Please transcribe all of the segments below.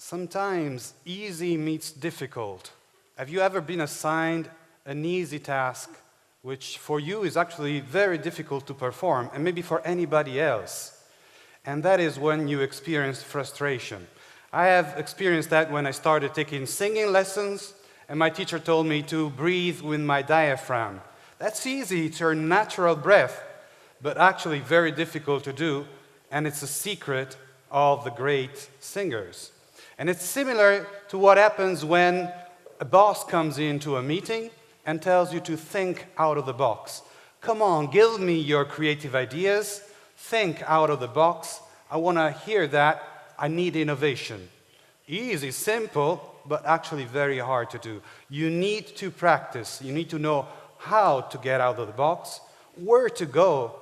Sometimes easy meets difficult. Have you ever been assigned an easy task which for you is actually very difficult to perform, and maybe for anybody else? And that is when you experience frustration. I have experienced that when I started taking singing lessons, and my teacher told me to breathe with my diaphragm. That's easy, it's your natural breath, but actually very difficult to do, and it's a secret of the great singers. And it's similar to what happens when a boss comes into a meeting and tells you to think out of the box. Come on, give me your creative ideas, think out of the box. I want to hear that. I need innovation. Easy, simple, but actually very hard to do. You need to practice. You need to know how to get out of the box, where to go,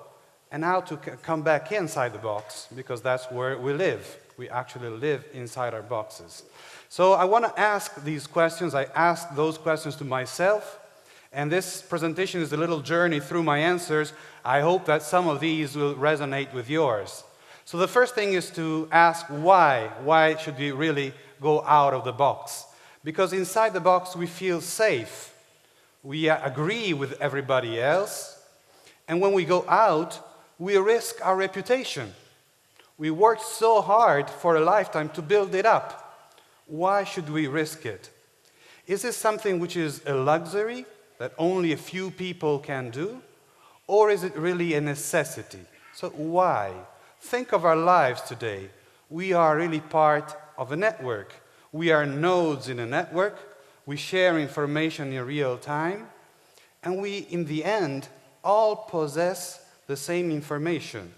and how to come back inside the box, because that's where we live. We actually live inside our boxes. So I want to ask these questions. I asked those questions to myself, and this presentation is a little journey through my answers. I hope that some of these will resonate with yours. So the first thing is to ask why. Why should we really go out of the box? Because inside the box we feel safe. We agree with everybody else. And when we go out, we risk our reputation. We worked so hard for a lifetime to build it up. Why should we risk it? Is this something which is a luxury that only a few people can do? Or is it really a necessity? So why? Think of our lives today. We are really part of a network. We are nodes in a network. We share information in real time. And we, in the end, all possess the same information.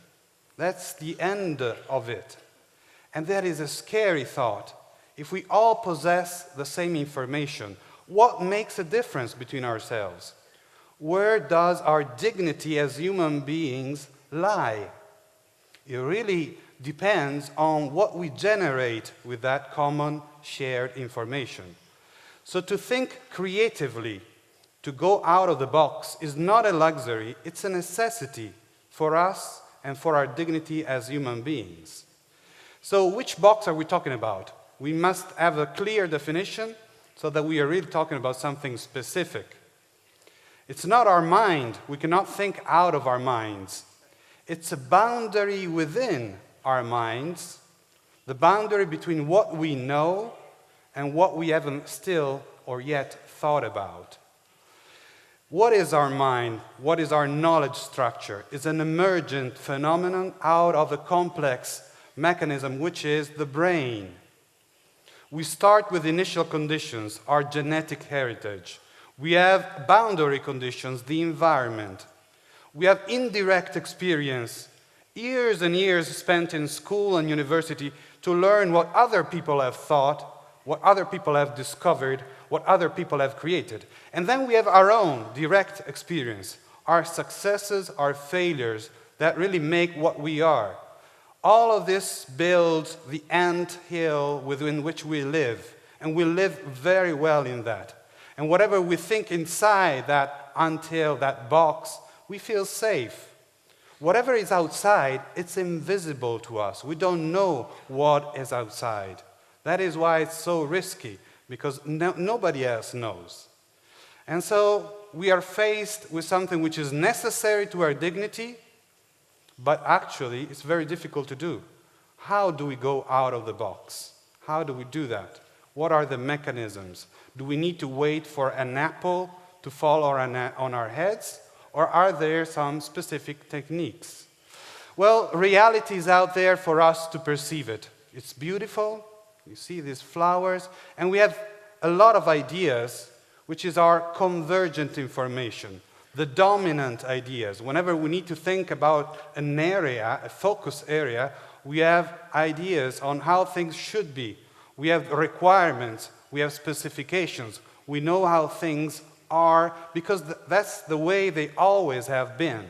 That's the end of it. And that is a scary thought. If we all possess the same information, what makes a difference between ourselves? Where does our dignity as human beings lie? It really depends on what we generate with that common shared information. So to think creatively, to go out of the box, is not a luxury, it's a necessity for us and for our dignity as human beings. So which box are we talking about? We must have a clear definition so that we are really talking about something specific. It's not our mind. We cannot think out of our minds. It's a boundary within our minds, the boundary between what we know and what we haven't still or yet thought about. What is our mind? What is our knowledge structure? It's an emergent phenomenon out of a complex mechanism, which is the brain. We start with initial conditions, our genetic heritage. We have boundary conditions, the environment. We have indirect experience, years and years spent in school and university to learn what other people have thought, what other people have discovered, what other people have created. And then we have our own direct experience, our successes, our failures, that really make what we are. All of this builds the ant hill within which we live, and we live very well in that. And whatever we think inside that ant hill, that box, we feel safe. Whatever is outside, it's invisible to us. We don't know what is outside. That is why it's so risky, because nobody else knows. And so we are faced with something which is necessary to our dignity, but actually it's very difficult to do. How do we go out of the box? How do we do that? What are the mechanisms? Do we need to wait for an apple to fall on our heads? Or are there some specific techniques? Well, reality is out there for us to perceive it. It's beautiful. You see these flowers. And we have a lot of ideas, which is our convergent information, the dominant ideas. Whenever we need to think about an area, a focus area, we have ideas on how things should be. We have requirements. We have specifications. We know how things are, because that's the way they always have been.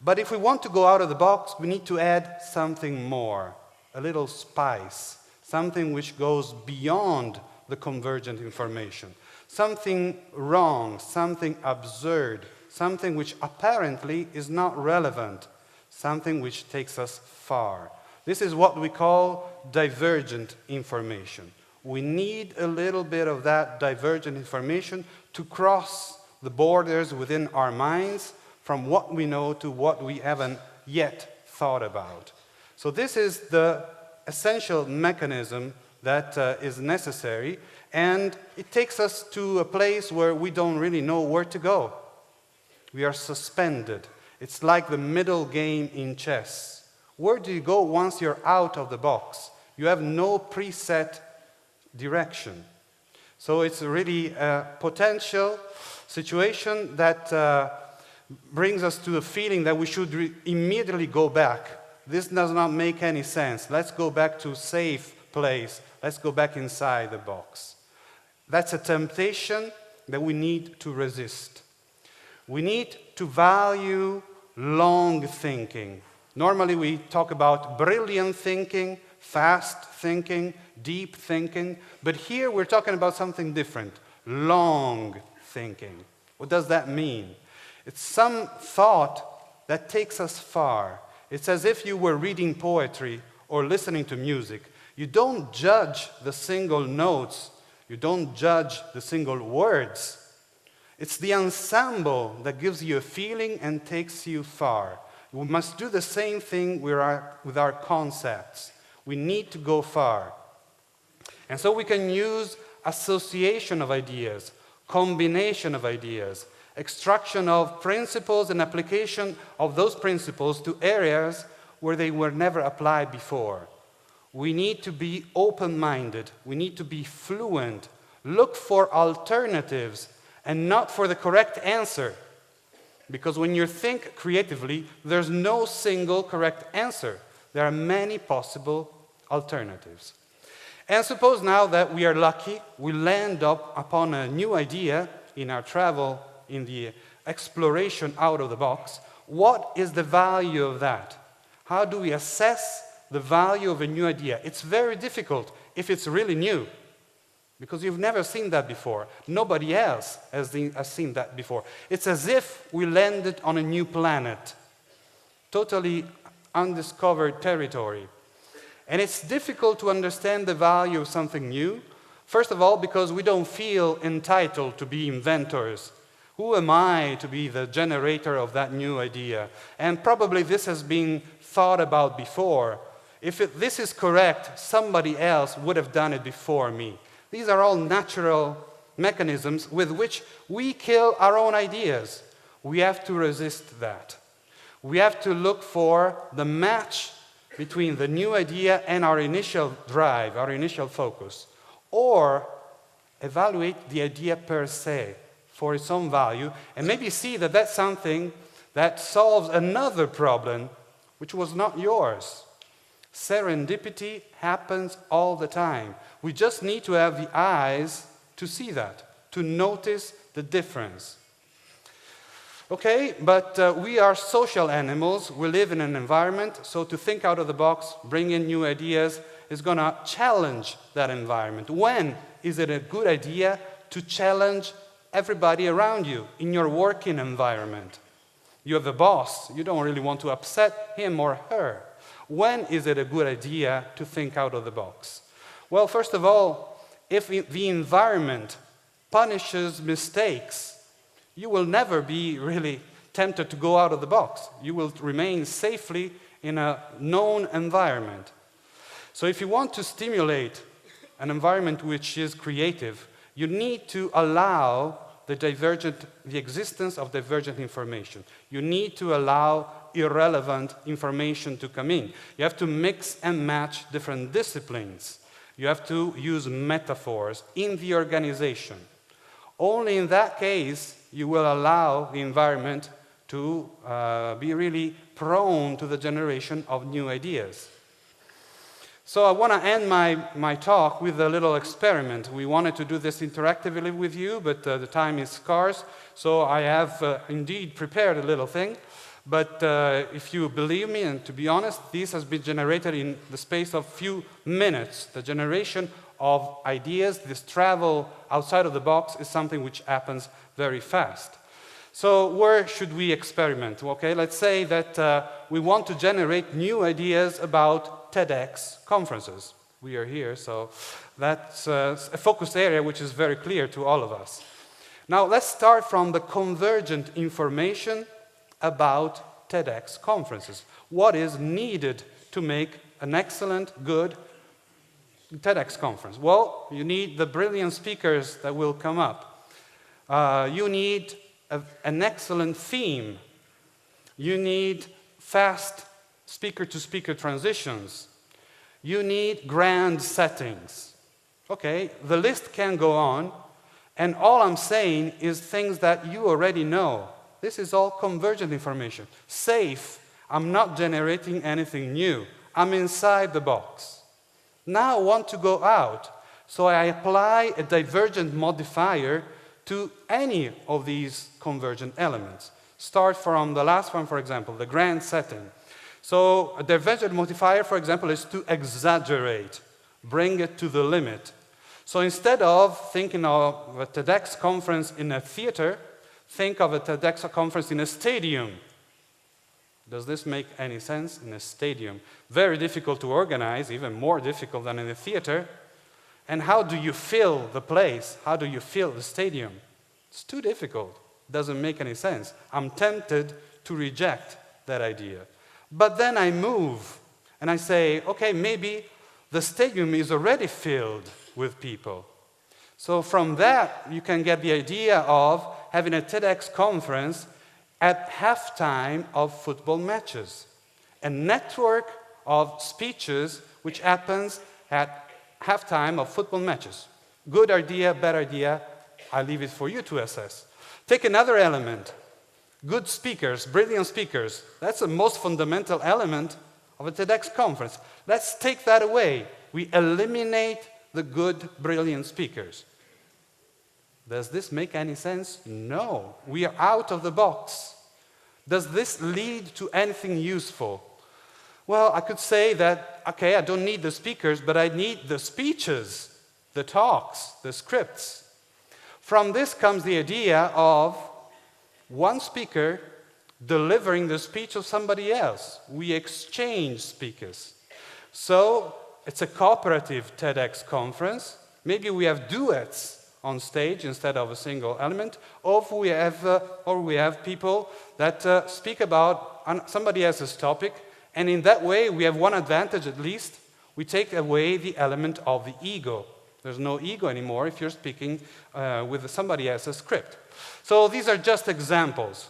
But if we want to go out of the box, we need to add something more, a little spice, something which goes beyond the convergent information, something wrong, something absurd, something which apparently is not relevant, something which takes us far. This is what we call divergent information. We need a little bit of that divergent information to cross the borders within our minds from what we know to what we haven't yet thought about. So this is the essential mechanism that is necessary, and it takes us to a place where we don't really know where to go. We are suspended. It's like the middle game in chess. Where do you go once you're out of the box? You have no preset direction. So it's really a potential situation that brings us to a feeling that we should immediately go back. This does not make any sense. Let's go back to a safe place. Let's go back inside the box. That's a temptation that we need to resist. We need to value long thinking. Normally we talk about brilliant thinking, fast thinking, deep thinking, but here we're talking about something different, long thinking. What does that mean? It's some thought that takes us far. It's as if you were reading poetry or listening to music. You don't judge the single notes. You don't judge the single words. It's the ensemble that gives you a feeling and takes you far. We must do the same thing with our concepts. We need to go far. And so we can use association of ideas, combination of ideas, extraction of principles and application of those principles to areas where they were never applied before. We need to be open-minded. We need to be fluent. Look for alternatives and not for the correct answer. Because when you think creatively, there's no single correct answer. There are many possible alternatives. And suppose now that we are lucky, we land up upon a new idea in our travel, in the exploration out of the box. What is the value of that? How do we assess the value of a new idea? It's very difficult if it's really new, because you've never seen that before. Nobody else has seen that before. It's as if we landed on a new planet, totally undiscovered territory. And it's difficult to understand the value of something new, first of all, because we don't feel entitled to be inventors. Who am I to be the generator of that new idea? And probably this has been thought about before. If this is correct, somebody else would have done it before me. These are all natural mechanisms with which we kill our own ideas. We have to resist that. We have to look for the match between the new idea and our initial drive, our initial focus, or evaluate the idea per se for its own value, and maybe see that that's something that solves another problem which was not yours. Serendipity happens all the time. We just need to have the eyes to see that, to notice the difference. Okay, but we are social animals. We live in an environment, so to think out of the box, bring in new ideas, is going to challenge that environment. When is it a good idea to challenge everybody around you in your working environment? You have a boss. You don't really want to upset him or her. When is it a good idea to think out of the box? Well, first of all, if the environment punishes mistakes, you will never be really tempted to go out of the box. You will remain safely in a known environment. So if you want to stimulate an environment which is creative, you need to allow the existence of divergent information. You need to allow irrelevant information to come in. You have to mix and match different disciplines. You have to use metaphors in the organization. Only in that case, you will allow the environment to be really prone to the generation of new ideas. So I want to end my talk with a little experiment. We wanted to do this interactively with you, but the time is scarce. So I have indeed prepared a little thing. But if you believe me, and to be honest, this has been generated in the space of few minutes. The generation of ideas, this travel outside of the box, is something which happens very fast. So where should we experiment? Okay, let's say that we want to generate new ideas about TEDx conferences. We are here, so that's a focus area which is very clear to all of us. Now let's start from the convergent information about TEDx conferences. What is needed to make an excellent, good TEDx conference? Well, you need the brilliant speakers that will come up. You need an excellent theme. You need fast speaker-to-speaker transitions. You need grand settings. Okay, the list can go on, and all I'm saying is things that you already know. This is all convergent information. Safe, I'm not generating anything new. I'm inside the box. Now I want to go out, so I apply a divergent modifier to any of these convergent elements. Start from the last one, for example, the grand setting. So a divergent modifier, for example, is to exaggerate, bring it to the limit. So instead of thinking of a TEDx conference in a theater, think of a TEDx conference in a stadium. Does this make any sense? In a stadium. Very difficult to organize, even more difficult than in a theater. And how do you fill the place? How do you fill the stadium? It's too difficult. Doesn't make any sense. I'm tempted to reject that idea. But then I move and I say, okay, maybe the stadium is already filled with people. So from that, you can get the idea of having a TEDx conference at halftime of football matches. A network of speeches which happens at halftime of football matches. Good idea, bad idea, I leave it for you to assess. Take another element. Good speakers, brilliant speakers. That's the most fundamental element of a TEDx conference. Let's take that away. We eliminate the good, brilliant speakers. Does this make any sense? No. We are out of the box. Does this lead to anything useful? Well, I could say that, okay, I don't need the speakers, but I need the speeches, the talks, the scripts. From this comes the idea of one speaker delivering the speech of somebody else. We exchange speakers. So it's a cooperative TEDx conference. Maybe we have duets on stage instead of a single element, or we have people that speak about somebody else's topic, and in that way we have one advantage at least. We take away the element of the ego. There's no ego anymore if you're speaking with somebody else's script. So these are just examples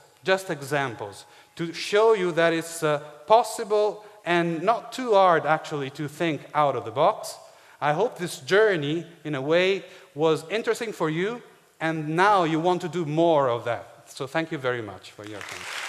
to show you that it's possible and not too hard actually to think out of the box. I hope this journey, in a way, was interesting for you, and now you want to do more of that. So thank you very much for your attention.